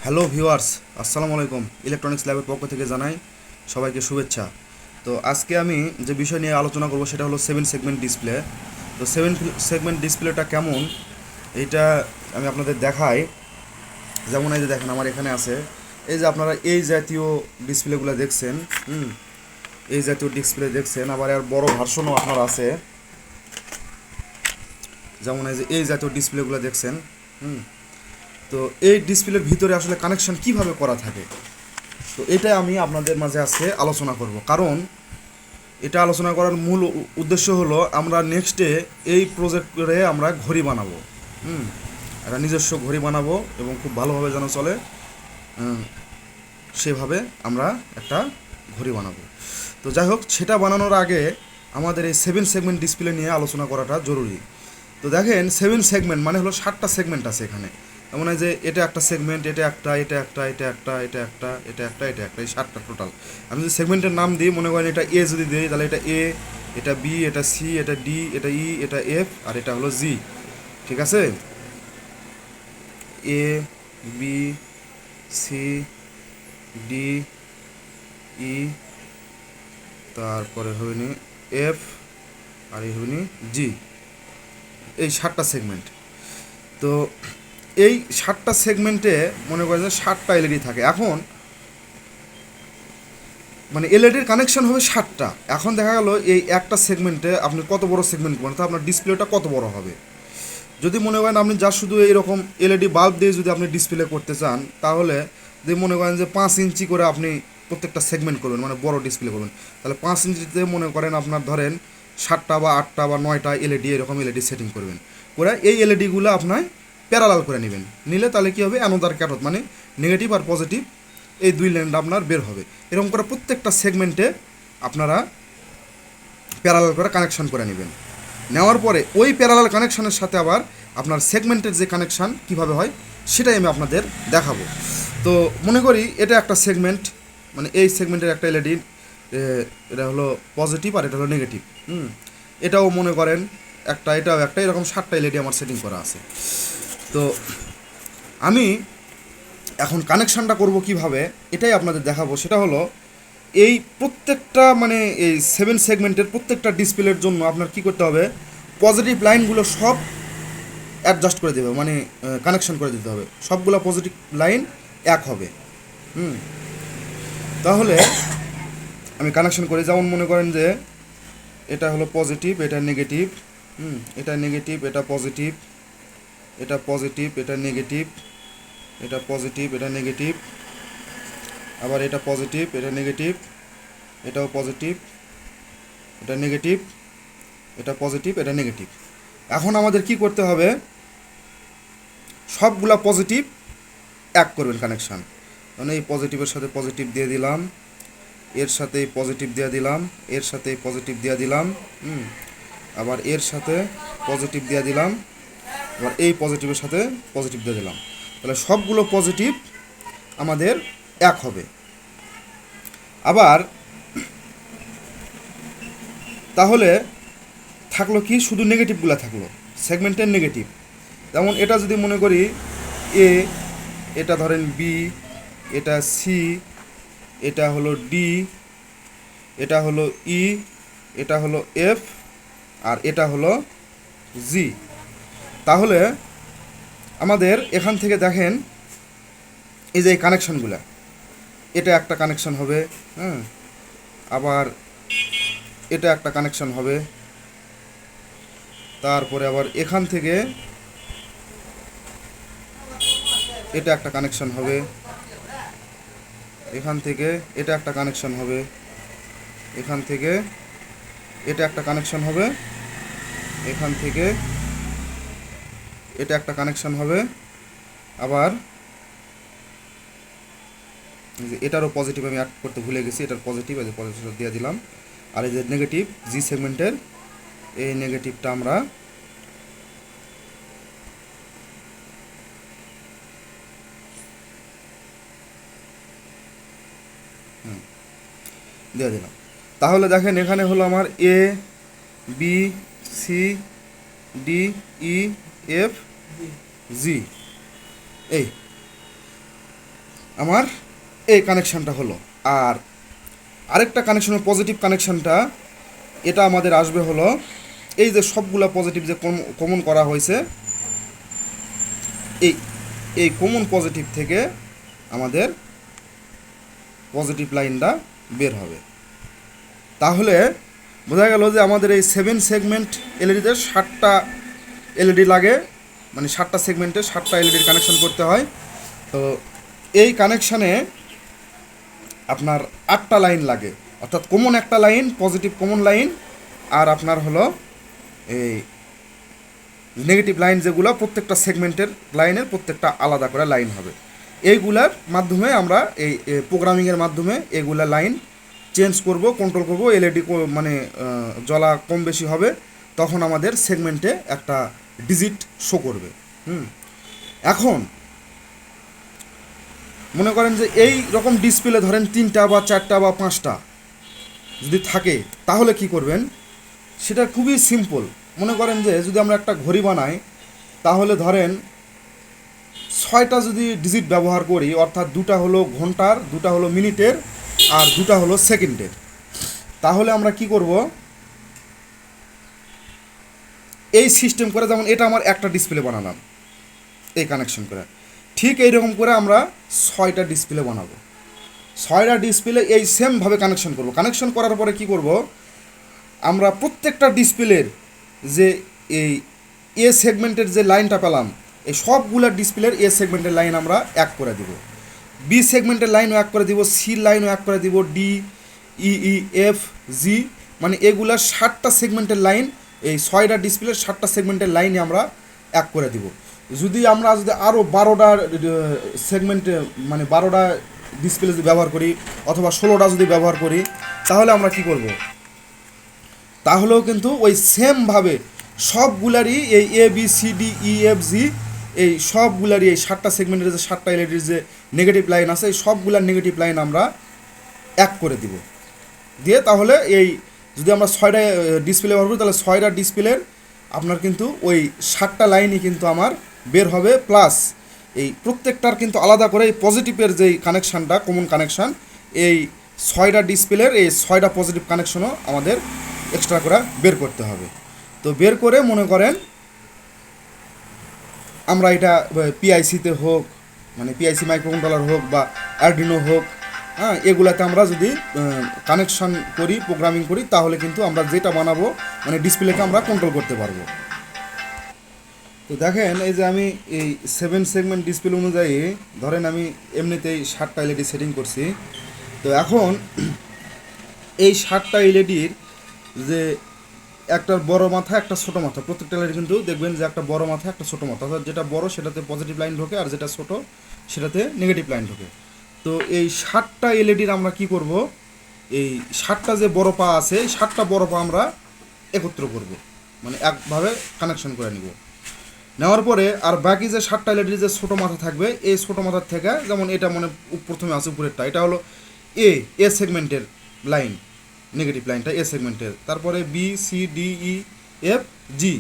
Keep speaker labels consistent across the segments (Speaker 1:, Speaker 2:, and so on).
Speaker 1: Hello viewers, আসসালামু আলাইকুম। Electronics ল্যাবের পক্ষ থেকে জানাই সবাইকে শুভেচ্ছা। তো আজকে আমি যে বিষয় নিয়ে আলোচনা করব সেটা হলো 7 সেগমেন্ট ডিসপ্লে। তো 7 সেগমেন্ট ডিসপ্লেটা কেমন এইটা আমি আপনাদের দেখাই। যেমন এই যে দেখেন আমার এখানে আছে, এই যে আপনারা এই জাতীয় ডিসপ্লেগুলো দেখছেন। হুম, এই জাতীয় ডিসপ্লে দেখছেন, আবার এর বড় ভার্সনও আপনার আছে। যেমন এই জাতীয় ডিসপ্লেগুলো দেখছেন। হুম, তো এই ডিসপ্লের ভিতরে আসলে কানেকশন কিভাবে করা থাকে, তো এটা আমি আপনাদের মাঝে আজকে আলোচনা করব। কারণ এটা আলোচনা করার মূল উদ্দেশ্য হলো আমরা নেক্সটে এই প্রজেক্ট করে আমরা ঘড়ি বানাবো। হুম, একটা নিজস্ব ঘড়ি বানাবো এবং খুব ভালোভাবে যেন চলে, সেভাবে আমরা একটা ঘড়ি বানাবো। তো যাই হোক, সেটা বানানোর আগে আমাদের এই 7 সেগমেন্ট ডিসপ্লে নিয়ে আলোচনা করাটা জরুরি। তো দেখেন 7 সেগমেন্ট মানে হলো 7টা সেগমেন্ট আছে এখানে। মানে যে এটা একটা সেগমেন্ট, এটা একটা, এটা একটা, এটা একটা, এটা একটা, এটা একটা, এটা একটা, এই 7টা টোটাল। আমি যদি সেগমেন্টের নাম দিই, মনে করেন এটা এ যদি দিই, তাহলে এটা এ, এটা বি, এটা সি, এটা ডি, এটা ই, এটা এফ, আর এটা হলো জি। ঠিক আছে, এ, বি, সি, ডি, ই, তারপরে হইনি এফ, আর এই হইনি জি। এই 7টা সেগমেন্ট। তো এই 7টা সেগমেন্টে মনে করেন যে 7টা এলইডি থাকে। এখন মানে এলইডির কানেকশন হবে 7টা। এখন দেখা গেল এই একটা সেগমেন্টে আপনি কত বড় সেগমেন্ট করবেন, তো আপনার ডিসপ্লেটা কত বড় হবে। যদি মনে করেন আপনি যা শুধু এইরকম এলইডি বাল্ব দিয়ে যদি আপনি ডিসপ্লে করতে চান, তাহলে যে মনে করেন যে 5 ইঞ্চি করে আপনি প্রত্যেকটা সেগমেন্ট করবেন, মানে বড় ডিসপ্লে করবেন, তাহলে 5 ইঞ্চিতে মনে করেন আপনার ধরেন 7টা বা 8টা বা 9টা এলইডি, এরকম এলইডি সেটিং করবেন। করে এই এলইডিগুলো আপনার প্যারালাল করে নেবেন। নিলে তাহলে কী হবে, অ্যানোদার ক্যাথোড মানে নেগেটিভ আর পজিটিভ, এই দুই ল্যান্ড আপনার বের হবে। এরকম করে প্রত্যেকটা সেগমেন্টে আপনারা প্যারালাল করে কানেকশন করে নেবেন। নেওয়ার পরে ওই প্যারালাল কানেকশনের সাথে আবার আপনার সেগমেন্টের যে কানেকশান কীভাবে হয় সেটাই আমি আপনাদের দেখাবো। তো মনে করি এটা একটা সেগমেন্ট, মানে এই সেগমেন্টের একটা এলইডি, এটা হলো পজিটিভ আর এটা হলো নেগেটিভ। এটাও মনে করেন একটা, এটাও একটা, এরকম 7টা এলইডি আমার সেটিং করা আছে। তো আমি এখন কানেকশানটা করব কিভাবে এটাই আপনাদের দেখাবো। সেটা হলো এই প্রত্যেকটা মানে এই 7 সেগমেন্টের প্রত্যেকটা ডিসপ্লের জন্য আপনার কি করতে হবে, পজিটিভ লাইনগুলো সব অ্যাডজাস্ট করে দেবে, মানে কানেকশন করে দিতে হবে। সবগুলো পজিটিভ লাইন এক হবে। হুম, তাহলে আমি কানেকশন করি। যেমন মনে করেন যে এটা হলো পজিটিভ, এটা নেগেটিভ। এটা নেগেটিভ, এটা পজিটিভ, এটা পজিটিভ, এটা নেগেটিভ, এটা পজিটিভ, এটা নেগেটিভ, আবার এটা পজিটিভ, এটা নেগেটিভ, এটাও পজিটিভ, এটা নেগেটিভ, এটা পজিটিভ, এটা নেগেটিভ। এখন আমাদের কি করতে হবে, সবগুলা পজিটিভ এক করবেন কানেকশান। মানে এই পজিটিভের সাথে পজিটিভ দিয়ে দিলাম, এর সাথে এই পজিটিভ দিয়ে দিলাম, এর সাথে এই পজিটিভ দিয়ে দিলাম, আবার এর সাথে পজিটিভ দিয়ে দিলাম, আবার এই পজিটিভের সাথে পজিটিভ দিয়ে দিলাম। তাহলে সবগুলো পজিটিভ আমাদের এক হবে। আবার তাহলে থাকলো কি, শুধু নেগেটিভগুলো থাকলো, সেগমেন্টের নেগেটিভ। যেমন এটা যদি মনে করি এ, এটা ধরেন বি, এটা সি, এটা হলো ডি, এটা হলো ই, এটা হলো এফ, আর এটা হলো জি। তাহলে আমাদের এখান থেকে দেখেন এই যে এই কানেকশানগুলো, এটা একটা কানেকশান হবে। হ্যাঁ, আবার এটা একটা কানেকশান হবে। তারপরে আবার এখান থেকে এটা একটা কানেকশান হবে, এখান থেকে এটা একটা কানেকশান হবে, এখান থেকে এটা একটা কানেকশান হবে, এখান থেকে এটা একটা কানেকশান হবে। আবার এটারও পজিটিভ আমি অ্যাড করতে ভুলে গেছি, এটার পজিটিভ, এই যে পজিটিভ দিয়ে দিলাম। আর এই যে নেগেটিভ জি সেগমেন্টের, এই নেগেটিভটা আমরা দিয়ে দিলাম। তাহলে দেখেন এখানে হলো আমার এ, B, C, D, E, F, G. এই আমার এই কানেকশানটা হলো। আর আরেকটা কানেকশন, পজিটিভ কানেকশানটা, এটা আমাদের আসবে হলো এই যে সবগুলা পজিটিভ যে কমন করা হয়েছে, এই এই কমন পজিটিভ থেকে আমাদের পজিটিভ লাইনটা বের হবে। তাহলে বোঝা গেল যে আমাদের এই 7 সেগমেন্ট এলইডিতে 7টা এলইডি লাগে, মানে 7টা সেগমেন্টে 7টা এলইডির কানেকশন করতে হয়। তো এই কানেকশানে আপনার 8টা লাইন লাগে, অর্থাৎ কমন একটা লাইন, পজিটিভ কমন লাইন, আর আপনার হলো এই নেগেটিভ লাইন যেগুলো প্রত্যেকটা সেগমেন্টের লাইনের প্রত্যেকটা আলাদা করে লাইন হবে। এইগুলার মাধ্যমে আমরা এই প্রোগ্রামিংয়ের মাধ্যমে এগুলা লাইন চেঞ্জ করব, কন্ট্রোল করব। এলইডি মানে জ্বলা কম বেশি হবে, তখন আমাদের সেগমেন্টে একটা ডিজিট শো করবে। এখন মনে করেন যে এই রকম ডিসপ্লে ধরেন 3টা বা 4টা বা 5টা যদি থাকে, তাহলে কি করবেন, সেটা খুবই সিম্পল। মনে করেন যে যদি আমরা একটা ঘড়ি বানাই, তাহলে ধরেন 6টা যদি ডিজিট ব্যবহার করি, অর্থাৎ 2টা হলো ঘন্টার, 2টা হলো মিনিটের, আর 2টা হলো সেকেন্ডের, তাহলে আমরা কি করব, এই সিস্টেম করে, যেমন এটা আমার একটা ডিসপ্লে বানালাম এই কানেকশন করে, ঠিক এইরকম করে আমরা 6টা ডিসপ্লে বানাবো। 6টা ডিসপ্লে এই সেমভাবে কানেকশন করব। কানেকশন করার পরে কি করব, আমরা প্রত্যেকটা ডিসপ্লের যে এই এ সেগমেন্টের যে লাইনটা পেলাম, এই সবগুলা ডিসপ্লের এ সেগমেন্টের লাইন আমরা এক করে দিব, বি সেগমেন্টের লাইনও এক করে দিব, সি লাইনও এক করে দিব, ডি, ই, এফ, জি, মানে এগুলার 7টা সেগমেন্টের লাইন, এই 6টা ডিসপ্লের 7টা সেগমেন্টের লাইনে আমরা এক করে দিব। যদি আমরা আরও 12টা সেগমেন্টে, মানে 12টা ডিসপ্লে যদি ব্যবহার করি, অথবা 16টা যদি ব্যবহার করি, তাহলে আমরা কি করব, তাহলেও কিন্তু ওই সেমভাবে সবগুলারই এই A B C D E F G, এই সবগুলারই এই 7টা সেগমেন্টের যে 7টা এলইডির যে নেগেটিভ লাইন আছে, এই সবগুলার নেগেটিভ লাইন আমরা এক করে দিব। দিয়ে তাহলে এই যদি আমরা 6টা ডিসপ্লে ব্যবহার করি, তাহলে 6টা ডিসপ্লের আপনার কিন্তু ওই 7টা লাইনই কিন্তু আমার বের হবে, প্লাস এই প্রত্যেকটার কিন্তু আলাদা করে এই পজিটিভের যেই কানেকশানটা, কমন কানেকশান, এই 6টা ডিসপ্লের এই 6টা পজিটিভ কানেকশনও আমাদের এক্সট্রা করে বের করতে হবে। তো বের করে মনে করেন আমরা এটা পিআইসিতে হোক, মানে পিআইসি মাইক্রোকন্ট্রোলার হোক বা আরডিনো হোক, হ্যাঁ, এগুলাতে আমরা যদি কানেকশন করি, প্রোগ্রামিং করি, তাহলে কিন্তু আমরা যেটা বানাবো, মানে ডিসপ্লেকে আমরা কন্ট্রোল করতে পারবো। তো দেখেন, এই যে আমি এই 7 সেগমেন্ট ডিসপ্লে অনুযায়ী ধরেন আমি এমনিতেই 7টা এলইডি সেটিং করছি। তো এখন এই 7টা এলইডির যে একটার বড় মাথা, একটা ছোটো মাথা, প্রত্যেকটা লাইন কিন্তু দেখবেন যে একটা বড় মাথা, একটা ছোটো মাথা, অর্থাৎ যেটা বড় সেটাতে পজিটিভ লাইন ঢোকে, আর যেটা ছোটো সেটাতে নেগেটিভ লাইন ঢোকে। তো এই 7টা এলইডির আমরা কি করব, এই 7টা যে বড় পা আছে, 7টা বড় পা আমরা একত্র করব, মানে একভাবে কানেকশন করে নিব। নেওয়ার পরে আর বাকি যে 7টা এলইডির যে ছোটো মাথা থাকবে, এই ছোটো মাথার থেকে, যেমন এটা মনে প্রথমে আছে উপরেরটা, এটা হলো এ সেগমেন্টের লাইন, নেগেটিভ লাইনটা এ সেগমেন্টের, তারপরে B C D E F G,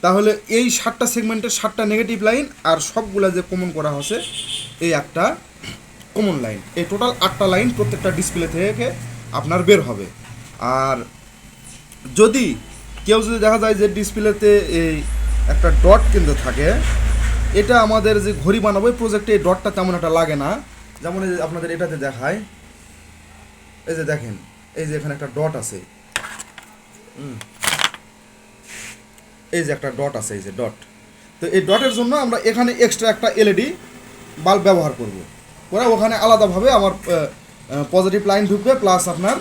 Speaker 1: তাহলে এই 7টা সেগমেন্টের 7টা নেগেটিভ লাইন, আর সবগুলা যে কমন করা হচ্ছে এই একটা কমন লাইন, এই টোটাল 8টা লাইন প্রত্যেকটা ডিসপ্লে থেকে আপনার বের হবে। আর যদি কেউ যদি দেখা যায় যে ডিসপ্লেতে এই একটা ডট কিন্তু থাকে, এটা আমাদের যে ঘড়ি বানাবো এই প্রজেক্টে এই ডটটা তেমন একটা লাগে না। যেমন এই যে আপনাদের এটাতে দেখায়, এই যে দেখেন, এই যে এখানে একটা ডট আছে, এই যে একটা ডট আছে, এই যে ডট। তো এই ডটের জন্য আমরা এখানে এক্সট্রা একটা এলইডি বাল্ব ব্যবহার করব, করে ওখানে আলাদাভাবে আমার পজিটিভ লাইন ঢুকবে, প্লাস আপনার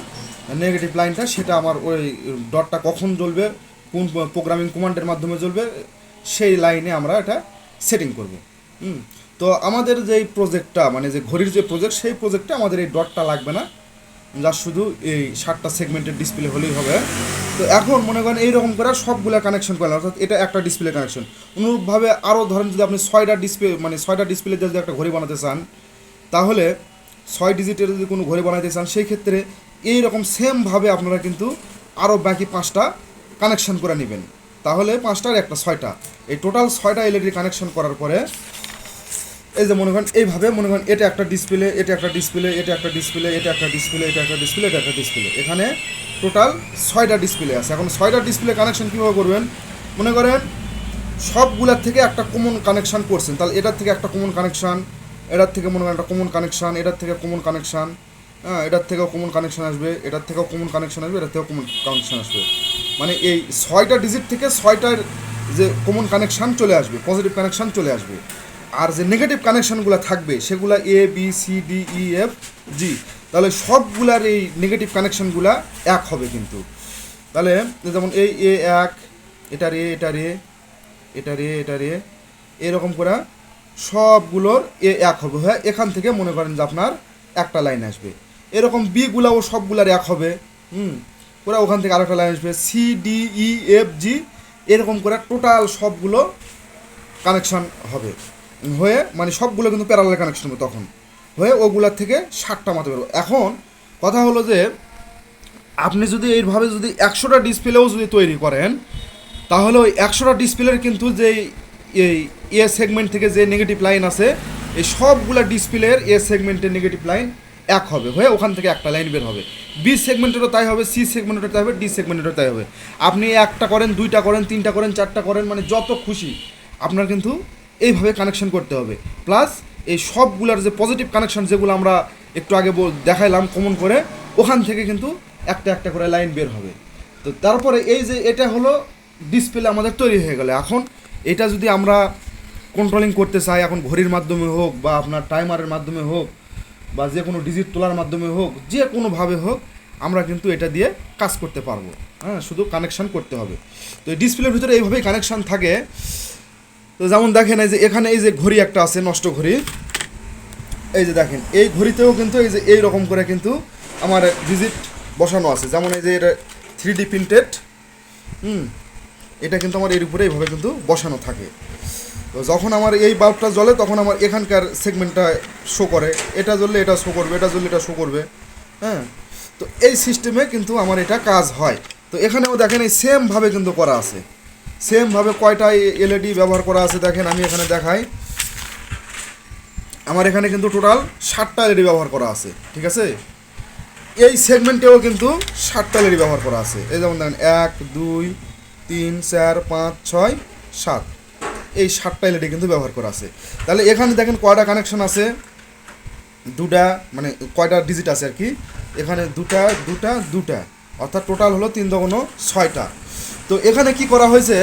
Speaker 1: নেগেটিভ লাইনটা, সেটা আমার ওই ডটটা কখন জ্বলবে, কোন প্রোগ্রামিং কমান্ডের মাধ্যমে জ্বলবে, সেই লাইনে আমরা এটা সেটিং করব। তো আমাদের যেই প্রজেক্টটা, মানে যে ঘড়ির যে প্রজেক্ট, সেই প্রজেক্টে আমাদের এই ডটটা লাগবে না, যা শুধু এই 7টা সেগমেন্টের ডিসপ্লে হলেই হবে। তো এখন মনে করেন এইরকম করে সবগুলো কানেকশন করলেন, অর্থাৎ এটা একটা ডিসপ্লে কানেকশন। অনুরূপভাবে আরও ধরেন যদি আপনি 6টা ডিসপ্লে, মানে 6টা ডিসপ্লে দিয়ে যদি একটা ঘড়ি বানাতে চান, তাহলে 6 ডিজিটের যদি কোনো ঘড়ি বানাতে চান, সেই ক্ষেত্রে এইরকম সেমভাবে আপনারা কিন্তু আরও বাকি 5টা কানেকশন করে নেবেন, তাহলে 5টার একটা 6টা, এই টোটাল 6টা এলইডি কানেকশন করার পরে এই যে মনে করেন এইভাবে মনে করেন এটা একটা ডিসপ্লে, এটা একটা ডিসপ্লে, এটা একটা ডিসপ্লে, এটা একটা ডিসপ্লে, এটা একটা ডিসপ্লে, এটা একটা ডিসপ্লে, এখানে টোটাল 6টা ডিসপ্লে আছে। এখন 6টা ডিসপ্লে কানেকশন কীভাবে করবেন, মনে করেন সবগুলার থেকে একটা কমন কানেকশান করছেন, তাহলে এটার থেকে একটা কমন কানেকশান, এটার থেকে মনে করেন একটা কমন কানেকশান, এটার থেকে কমন কানেকশান, হ্যাঁ এটার থেকেও কমন কানেকশান আসবে, এটার থেকেও কমন কানেকশান আসবে, এটার থেকেও কমন কানেকশান আসবে। মানে এই 6টা ডিজিট থেকে 6টার যে কমন কানেকশান চলে আসবে, পজিটিভ কানেকশান চলে আসবে। আর যে নেগেটিভ কানেকশানগুলো থাকবে সেগুলো A B C D E F G, তাহলে সবগুলার এই নেগেটিভ কানেকশানগুলো এক হবে কিন্তু। তাহলে যেমন এই এ এক, এটার এ, এটার এ, এটার এ, এটার এ, এরকম করে সবগুলোর এ এক হবে। হ্যাঁ এখান থেকে মনে করেন যে আপনার একটা লাইন আসবে। এরকম বিগুলাও সবগুলার এক হবে, ওরা ওখান থেকে আরেকটা লাইন আসবে, C D E F G, এরকম করে টোটাল সবগুলো কানেকশান হবে হয়ে, মানে সবগুলো কিন্তু প্যারালাল কানেকশন হবে তখন হয়ে, ওগুলার থেকে 7টা মাত্র বেরোবে। এখন কথা হলো যে আপনি যদি এইভাবে যদি 100টা ডিসপ্লেও যদি তৈরি করেন, তাহলে ওই 100টা ডিসপ্লের কিন্তু যে এই এ সেগমেন্ট থেকে যে নেগেটিভ লাইন আছে, এই সবগুলা ডিসপ্লের এ সেগমেন্টের নেগেটিভ লাইন এক হবে হয়ে ওখান থেকে একটা লাইন বের হবে। বি সেগমেন্টেরও তাই হবে, সি সেগমেন্টেরও তাই হবে, ডি সেগমেন্টেরও তাই হবে। আপনি একটা করেন, 2টা করেন, 3টা করেন, 4টা করেন, মানে যত খুশি আপনার কিন্তু এইভাবে কানেকশন করতে হবে। প্লাস এই সবগুলার যে পজিটিভ কানেকশন যেগুলো আমরা একটু আগে দেখাইলাম কমন করে, ওখান থেকে কিন্তু একটা একটা করে লাইন বের হবে। তো তারপরে এই যে এটা হলো ডিসপ্লে আমাদের তৈরি হয়ে গেল। এখন এটা যদি আমরা কন্ট্রোলিং করতে চাই, এখন ঘড়ির মাধ্যমে হোক বা আপনার টাইমারের মাধ্যমে হোক বা যে কোনো ডিজিট তোলার মাধ্যমে হোক, যে কোনোভাবে হোক আমরা কিন্তু এটা দিয়ে কাজ করতে পারবো। হ্যাঁ শুধু কানেকশান করতে হবে। তো এই ডিসপ্লের ভিতরে এইভাবেই কানেকশান থাকে। তো যেমন দেখেন এই যে এখানে এই যে ঘড়ি একটা আছে, নষ্ট ঘড়ি, এই যে দেখেন এই ঘড়িতেও কিন্তু এই যে এই রকম করে কিন্তু আমার ডিজিট বসানো আছে। যেমন এই যে এটা 3D প্রিন্টেড, এটা কিন্তু আমার এর উপরে এইভাবে কিন্তু বসানো থাকে। তো যখন আমার এই বাল্বটা জ্বলে তখন আমার এখানকার সেগমেন্টটা শো করে, এটা জ্বললে এটা শো করবে, এটা জ্বললে এটা শো করবে। হ্যাঁ তো এই সিস্টেমে কিন্তু আমার এটা কাজ হয়। তো এখানেও দেখেন এই সেমভাবে কিন্তু করা আছে, সেমভাবে কয়টা এলইডি ব্যবহার করা আছে দেখেন, আমি এখানে দেখাই। আমার এখানে কিন্তু টোটাল 7টা এলইডি ব্যবহার করা আছে, ঠিক আছে। এই সেগমেন্টেও কিন্তু 7টা এলইডি ব্যবহার করা আছে। এই যেমন দেখেন 1 2 3 4 5 6 7, এই 7টা এলইডি কিন্তু ব্যবহার করা আছে। তাহলে এখানে দেখেন কয়টা কানেকশন আছে, 2টা, মানে কয়টা ডিজিট আছে আর কি, এখানে 2টা 2টা 2টা, অর্থাৎ টোটাল হলো 3 2 6টা। তো এখানে কি করা হয়েছে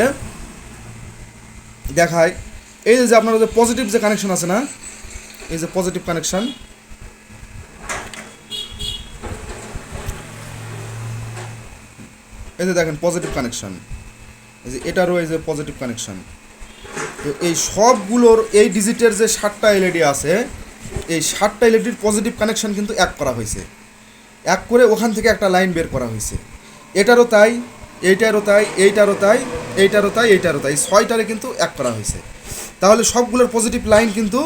Speaker 1: দেখায়, এই যে আপনার যে পজিটিভ যে কানেকশন আছে না, এই যে পজিটিভ কানেকশন, এই যে দেখেন পজিটিভ কানেকশন, এই যে এটারও এই যে পজিটিভ কানেকশন। তো এই সবগুলোর এই ডিজিটের যে 7টা এলইডি আছে, এই 7টা এলইডির পজিটিভ কানেকশন কিন্তু এক করা হয়েছে, এক করে ওখান থেকে একটা লাইন বের করা হয়েছে। এটারও তাই, এইটারও তাই, এইটারও তাই, এইটারও তাই, এইটারও তাই, 6টারে কিন্তু এক করা হয়েছে। তাহলে সবগুলোর পজিটিভ লাইন কিন্তু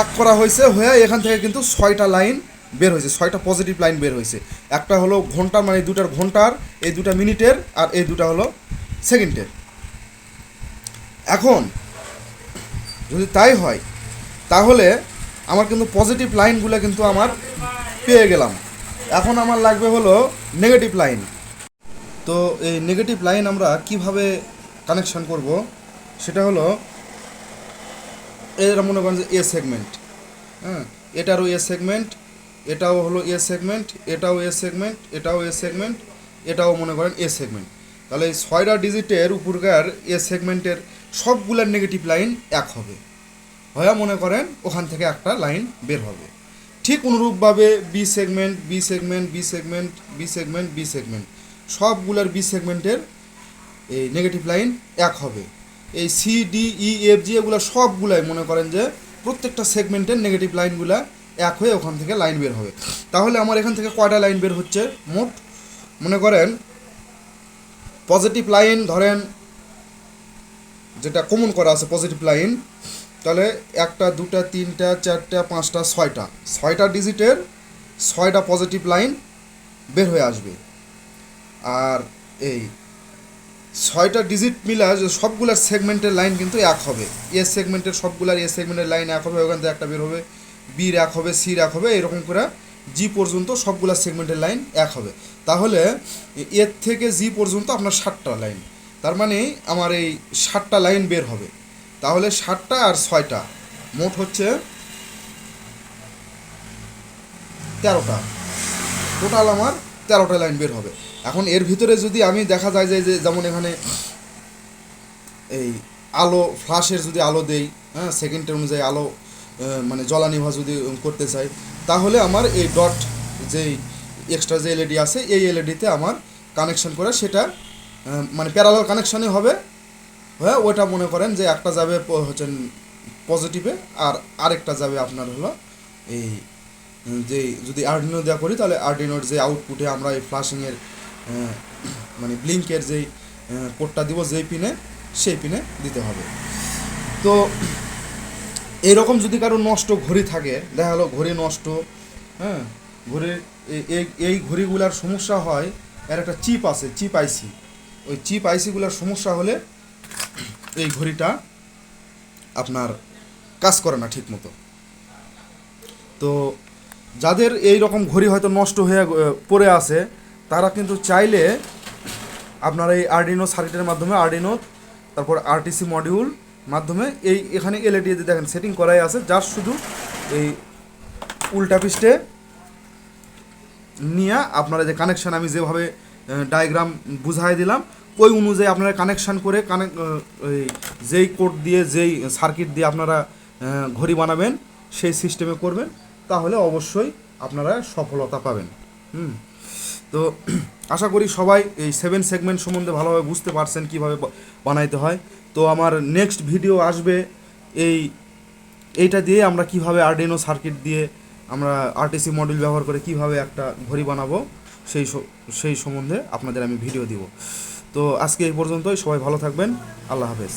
Speaker 1: এক করা হয়েছে হয়ে এখান থেকে কিন্তু 6টা লাইন বের হয়েছে, 6টা পজিটিভ লাইন বের হয়েছে। একটা হলো ঘন্টার, মানে 2টার ঘন্টার, এই 2টা মিনিটের, আর এই 2টা হলো সেকেন্ডের। এখন যদি তাই হয় তাহলে আমার কিন্তু পজিটিভ লাইনগুলো কিন্তু আমার পেয়ে গেলাম। এখন আমার লাগবে হলো নেগেটিভ লাইন। তো এই নেগেটিভ লাইন আমরা কিভাবে কানেকশন করব, সেটা হলো এরা মনে করেন যে এ সেগমেন্ট, হ্যাঁ এটারও এ সেগমেন্ট, এটাও হলো এ সেগমেন্ট, এটাও এ সেগমেন্ট, এটাও এ সেগমেন্ট, এটাও মনে করেন এ সেগমেন্ট। তাহলে এই 6টা ডিজিটের উপরকার এ সেগমেন্টের সবগুলার নেগেটিভ লাইন এক হবে, হয়ে মনে করেন ওখান থেকে একটা লাইন বের হবে। ঠিক অনুরূপভাবে B segment, B segment, B segment, B segment, B segment, সবগুলার বি সেগমেন্টের এই নেগেটিভ লাইন এক হবে। এই C D E F G এগুলো সবগুলাই মনে করেন যে প্রত্যেকটা সেগমেন্টের নেগেটিভ লাইনগুলো এক হয়ে ওখান থেকে লাইন বের হবে। তাহলে আমার এখান থেকে কয়টা লাইন বের হচ্ছে মোট, মনে করেন পজিটিভ লাইন ধরেন যেটা কমন করা আছে পজিটিভ লাইন, তাহলে 1টা 2টা 3টা 4টা 5টা 6টা ডিজিটের 6টা পজিটিভ লাইন বের হয়ে আসবে। আর এই ছয়টা ডিজিট মিলা যে সবগুলার সেগমেন্টের লাইন কিন্তু এক হবে। এ সেগমেন্টের সবগুলার এ সেগমেন্টের লাইন এক হবে, ওখান থেকে একটা বের হবে, বির এক হবে, সির এক হবে, এরকম করে জি পর্যন্ত সবগুলা সেগমেন্টের লাইন এক হবে। তাহলে এর থেকে জি পর্যন্ত আপনার 60টা লাইন, তার মানে আমার এই 60টা লাইন বের হবে। তাহলে 60টা আর 6টা মোট হচ্ছে 13টা, টোটাল আমার 13টা লাইন বের হবে। এখন এর ভিতরে যদি আমি দেখা যায় যে যেমন এখানে এই আলো ফ্ল্যাশের যদি আলো দেই, হ্যাঁ, সেকেন্ডের অনুযায়ী আলো মানে জ্বলানিভা যদি করতে চাই, তাহলে আমার এই ডট যেই এক্সট্রা যে এলইডি আছে এই এলইডিতে আমার কানেকশন করে সেটা মানে প্যারালাল কানেকশানই হবে। হ্যাঁ, ওইটা মনে করেন যে একটা যাবে হচ্ছে পজিটিভে আর আরেকটা যাবে আপনার হলো এই যে যদি আর্ডিনো দেওয়া করি তাহলে আর্ডিনোর যে আউটপুটে আমরা এই ফ্ল্যাশিংয়ের মানে ব্লিঙ্কের যেই কোডটা দিব যেই পিনে সেই পিনে দিতে হবে। তো এইরকম যদি কারো নষ্ট ঘড়ি থাকে, দেখা গেলো ঘড়ি নষ্ট, হ্যাঁ, ঘড়ির এই ঘড়িগুলার সমস্যা হয়, এর একটা চিপ আছে, চিপ আইসি, ওই চিপ আইসিগুলার সমস্যা হলে এই ঘড়িটা আপনার কাজ করে না ঠিক মতো। তো যাদের এই রকম ঘড়ি হয়তো নষ্ট হয়ে পড়ে আছে, তারা কিন্তু চাইলে আপনার এই আর্ডিনো সার্কিটের মাধ্যমে, আর্ডিনো তারপর আরটিসি মডিউল মাধ্যমে এই এখানে এলইডি দেখেন সেটিং করাই আছে, যার শুধু এই উল্টা পৃষ্ঠে নিয়ে আপনারা যে কানেকশান আমি যেভাবে ডায়াগ্রাম বুঝাই দিলাম ওই অনুযায়ী আপনারা কানেকশান করে ওই যেই কোড দিয়ে যেই সার্কিট দিয়ে আপনারা ঘড়ি বানাবেন সেই সিস্টেমে করবেন, তাহলে অবশ্যই আপনারা সফলতা পাবেন। তো আশা করি সবাই এই 7 সেগমেন্ট সম্বন্ধে ভালোভাবে বুঝতে পারছেন কীভাবে বানাইতে হয়। তো আমার নেক্সট ভিডিও আসবে এইটা দিয়ে আমরা কিভাবে আর্ডিনো সার্কিট দিয়ে আমরা আরটিসি মডেল ব্যবহার করে কিভাবে একটা ঘড়ি বানাবো সেই সম্বন্ধে আপনাদের আমি ভিডিও দিব। তো আজকে এই পর্যন্তই, সবাই ভালো থাকবেন, আল্লাহ হাফেজ।